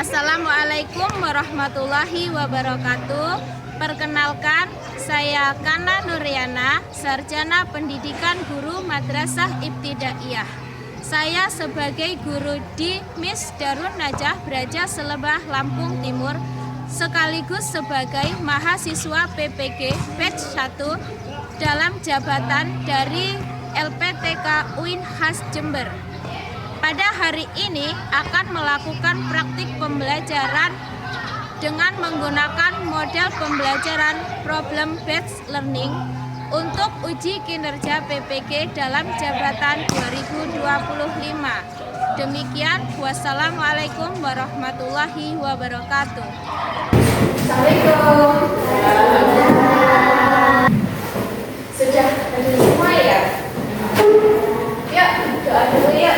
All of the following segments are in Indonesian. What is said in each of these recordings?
Assalamualaikum warahmatullahi wabarakatuh. Perkenalkan, saya Kana Nuriana, Sarjana Pendidikan Guru Madrasah Ibtidaiyah. Saya sebagai guru di MIS Darun Najah Braja Selebah, Lampung Timur, sekaligus sebagai mahasiswa PPG Batch 1 dalam jabatan dari LPTK UIN Khas Jember. Pada hari ini akan melakukan praktik pembelajaran dengan menggunakan model pembelajaran problem based learning untuk uji kinerja PPG dalam jabatan 2025. Demikian, wassalamualaikum warahmatullahi wabarakatuh. Assalamualaikum. Sudah hadir semua ya? Yuk, doa dulu ya.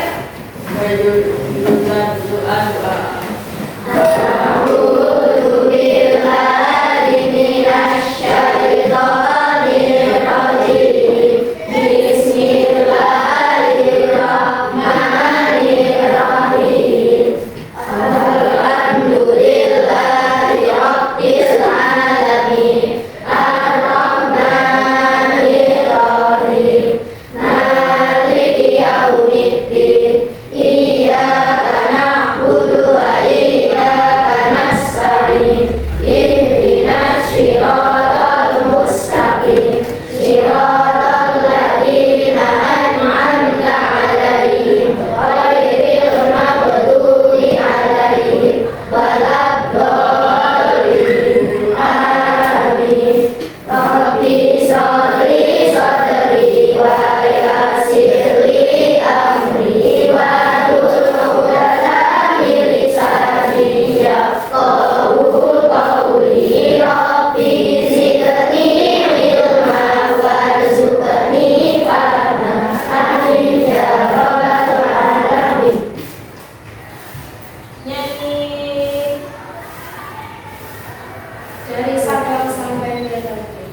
Dari Sabang sampai Merauke.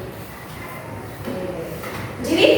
Jadi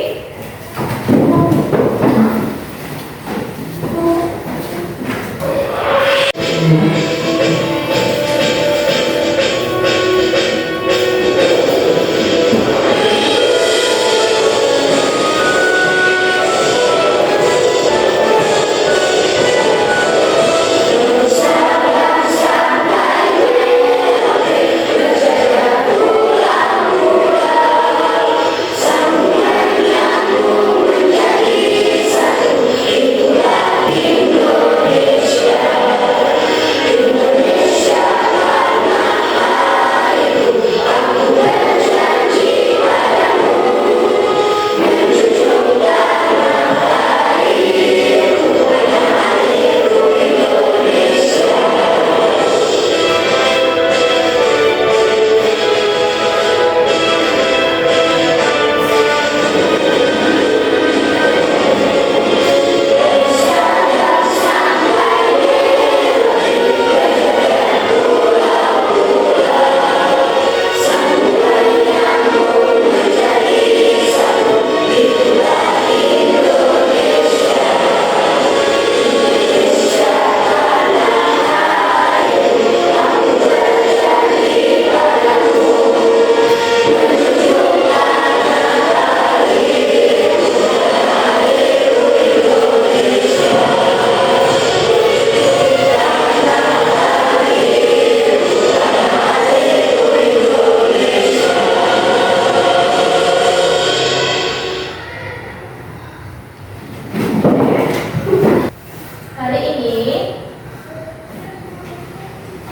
hari ini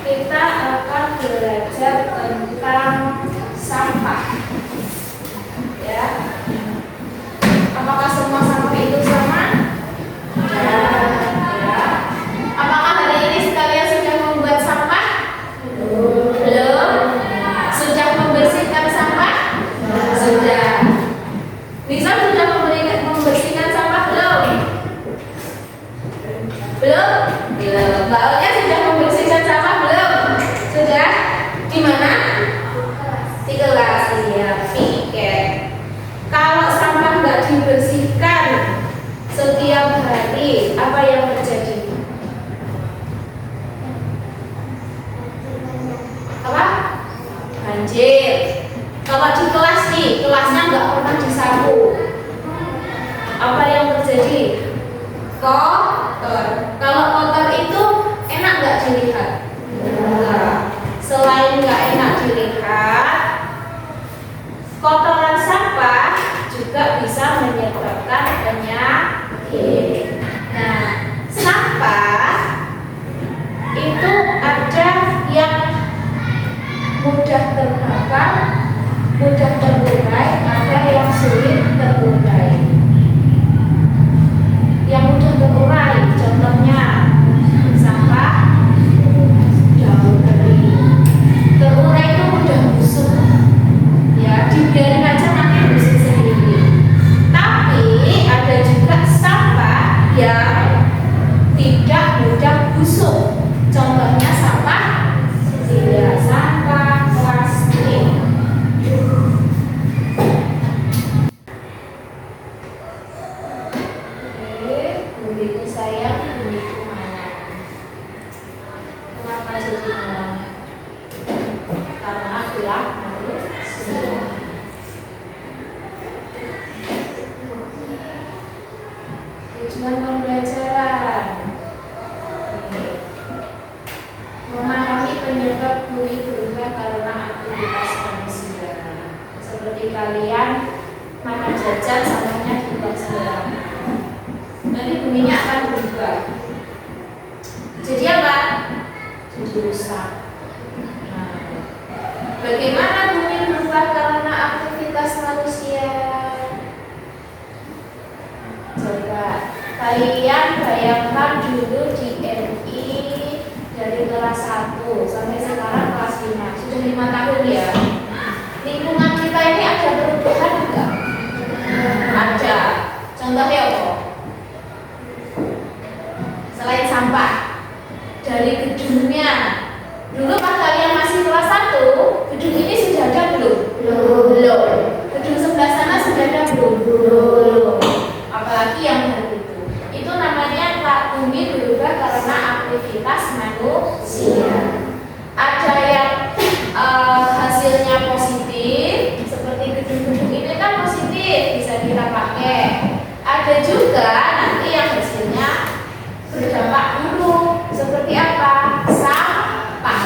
kita akan belajar tentang sampah. Ya. Apakah semua sampah itu sama? Ya. Apakah hari ini sekalian sudah membuat sampah? Belum. Sudah membersihkan sampah? Sudah. Bisa sudah membersihkan sampah belum? Belum? Belum. Mbak Onya sudah membersihkan sampah belum? Sudah? Di mana? Di kelas. Iya, piket. Kalau sampah nggak dibersihkan setiap hari, apa yang terjadi? kelasnya nggak pernah disapu, apa yang terjadi? Kotor. Kalau kotor itu enak nggak dilihat? Enggak. Selain nggak enak dilihat, kotoran sampah juga bisa menyebabkan penyakit. Nah, sampah itu ada yang mudah terbakar, mudah terurai, ada yang sulit terurai. Yang mudah terurai, contohnya sampah daun kering. Terurai itu mudah busuk, ya dibiarin aja nanti busuk sendiri. Tapi ada juga sampah yang tidak mudah busuk. Contohnya sampah sampah plastik. Begitu sayang, begitu mana? Kenapa jadi mana? Karena akulah manusia. Tujuan pembelajaran memahami penyebab bumi berubah karena aktivitas manusia. Seperti kalian makan jajan sampahnya dibuang sembarangan, nanti buminya akan berubah. Jadi apa? Jadi rusak. Nah, bagaimana bumi berubah karena aktivitas manusia? Coba kalian bayangkan dulu di MI dari kelas 1 sampai sekarang kelas 5, sudah 5 tahun ya. Lingkungan kita ini ada perubahan enggak? Ada. Contohnya apa? Selain sampah, dari gedungnya. Dulu pas kalian masih kelas 1, gedung ini sudah ada belum? Belum. Gedung sebelah sana sudah ada belum? Belum. Apalagi yang baru itu. Itu namanya bumi berubah karena aktivitas manusia. Ada yang hasilnya positif, seperti gedung-gedung ini kan positif, bisa kita pakai. Ada juga nanti yang hasilnya berdampak buruk, seperti apa? Sampah.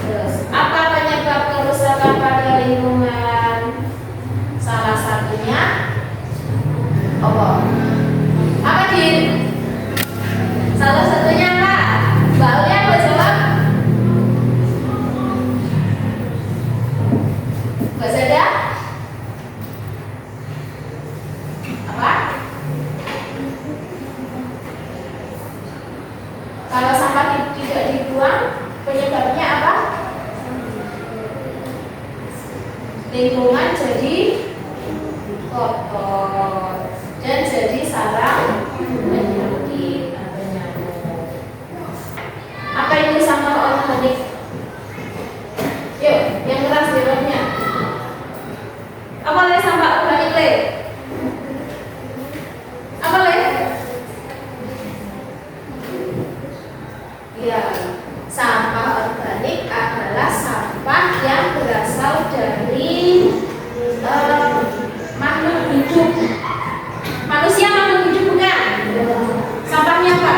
Terus, apa penyebab kerusakan pada lingkungan? Salah satunya apa Din? Salah satunya apa? Mbak Ulia mau jawab? Mbak Zada? Apa? Kalau sampah tidak dibuang, penyebabnya apa? Lingkungan jadi kotor dan jadi sarang penyakit atau nyamuk. Apa itu sampah organik? Yuk, yang keras jawabnya. Apa Le sampah organik Le? Apa Le? Ya, sampah organik adalah sampah yang berasal dari makhluk hidup. Manusia makhluk hidup bukan? Sampahnya apa?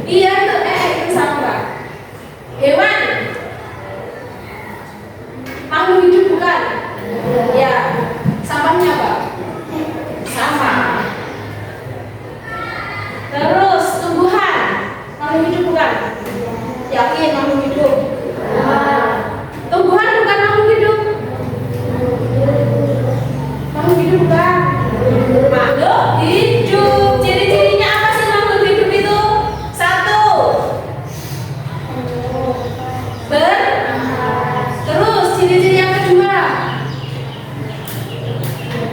Iya itu sampah. Hewan makhluk hidup bukan? Ya, sampahnya apa? Sama. Terus tumbuhan makhluk hidup bukan? Yakin makhluk hidup? Tumbuhan bukan makhluk hidup? Makhluk hidup bukan? Makhluk hidup. Ciri-cirinya apa sih makhluk hidup itu? 1. Terus ciri-ciri yang kedua,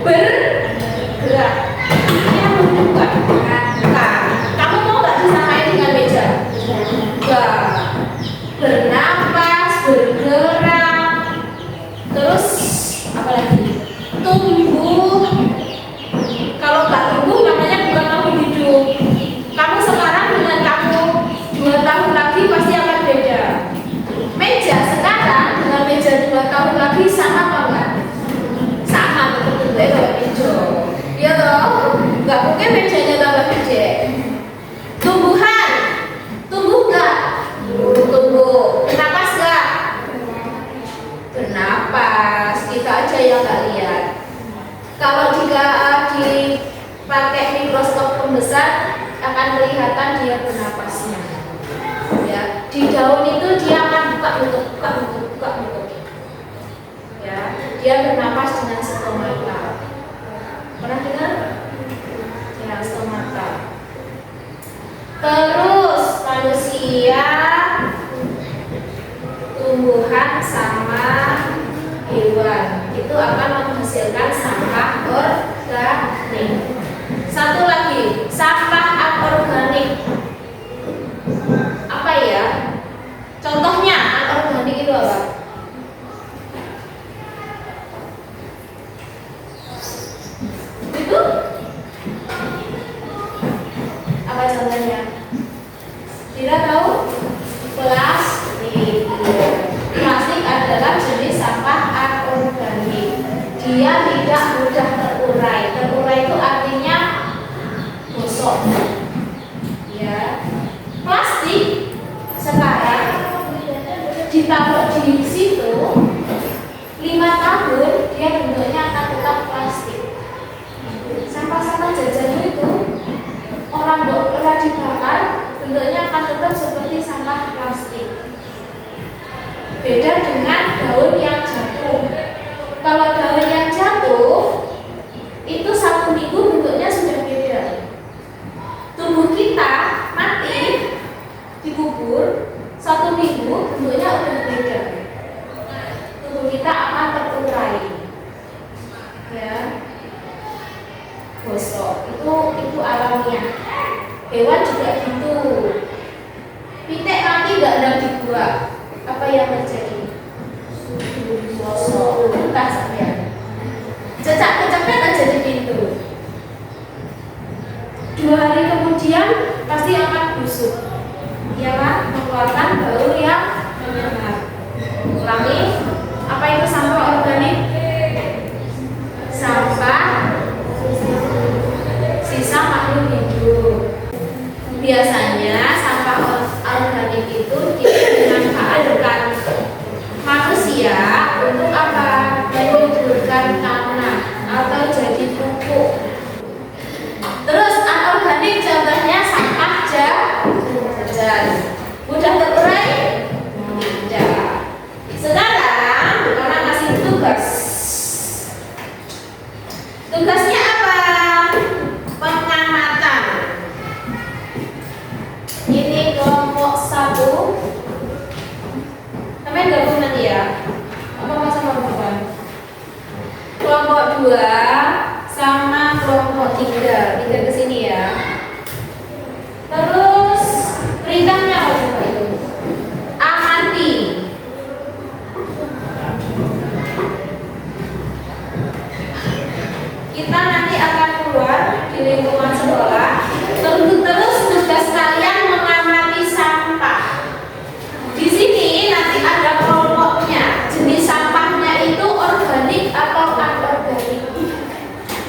bergerak. Ini makhluk hidup bukan? Bukan. Kamu mau nggak disamain dengan meja? Enggak. Bernapas, bergerak, terus apa lagi? Tumbuh. Kalau nggak tumbuh namanya bukan makhluk hidup. Kamu sekarang dengan kamu bernafas, kita aja yang nggak lihat. Kalau jika dipakai mikroskop pembesar akan kelihatan dia bernafasnya. Ya, di daun itu dia akan buka tutup. Ya, dia bernafas dengan stomata. Pernah dengar? Ya, stomata. Terus manusia, tumbuhan sama hewan itu akan menghasilkan sampah organik. Satu lagi, sampah anorganik. Apa ya? Contohnya anorganik itu apa? Itu apa contohnya? Tidak tahu? Plastik. Plastik adalah jenis sampah anorganik. Dia tidak mudah terurai. Terurai itu artinya gosok. Ya. Plastik sekarang ditaruh di situ 5 tahun dia bentuknya akan tetap plastik. Sampah-sampah jajan itu orang pernah dibakar bentuknya akan tetap seperti sampah plastik. Beda dengan daun yang jatuh. Kalau daun yang jatuh itu 1 minggu bentuknya sudah beda. Tubuh kita mati dikubur 1 minggu bentuknya udah beda. Tubuh kita akan terurai. Ya. Gosok itu alamiah. Hewan juga gitu. Pitik mati nggak ada dibuang. Apa yang terjadi? Gosok. Entah sampean. Cecak kecepet aja di pintu. 2 hari kemudian pasti akan busuk. Ia kan mengeluarkan bau yang menyengat. Ulangi, apa itu sampah organik? Sampah sisa makhluk hidup. Biasanya sampah organik itu dimanfaatkan manusia untuk apa? Menyuburkan tanah atau jadi pupuk. Terus anorganik contohnya sampah jajan. Mudah terurai? Tidak. Sekarang kita kasih tugas. Tugasnya apa? Pengamatan. Ini kelompok 1. Namanya gabung nanti ya. Apa sama bukan? Kelompok 2 sama kelompok 3. 3 kesini ya. Terus perintahnya apa coba itu? Amati. Kita nanti akan keluar di lingkungan sekolah. Terus tugas kalian mengamati sampah. Di sini nanti ada kelompoknya. Jenis sampahnya itu organik atau anorganik.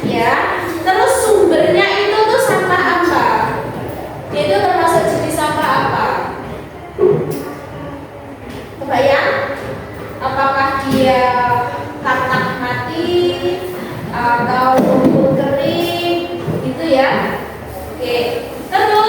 Ya. Terus sumbernya itu tuh sampah apa? Itu termasuk jenis sampah apa? Kebayang? Apakah dia tanah mati atau rumput kering gitu ya? Oke. Terus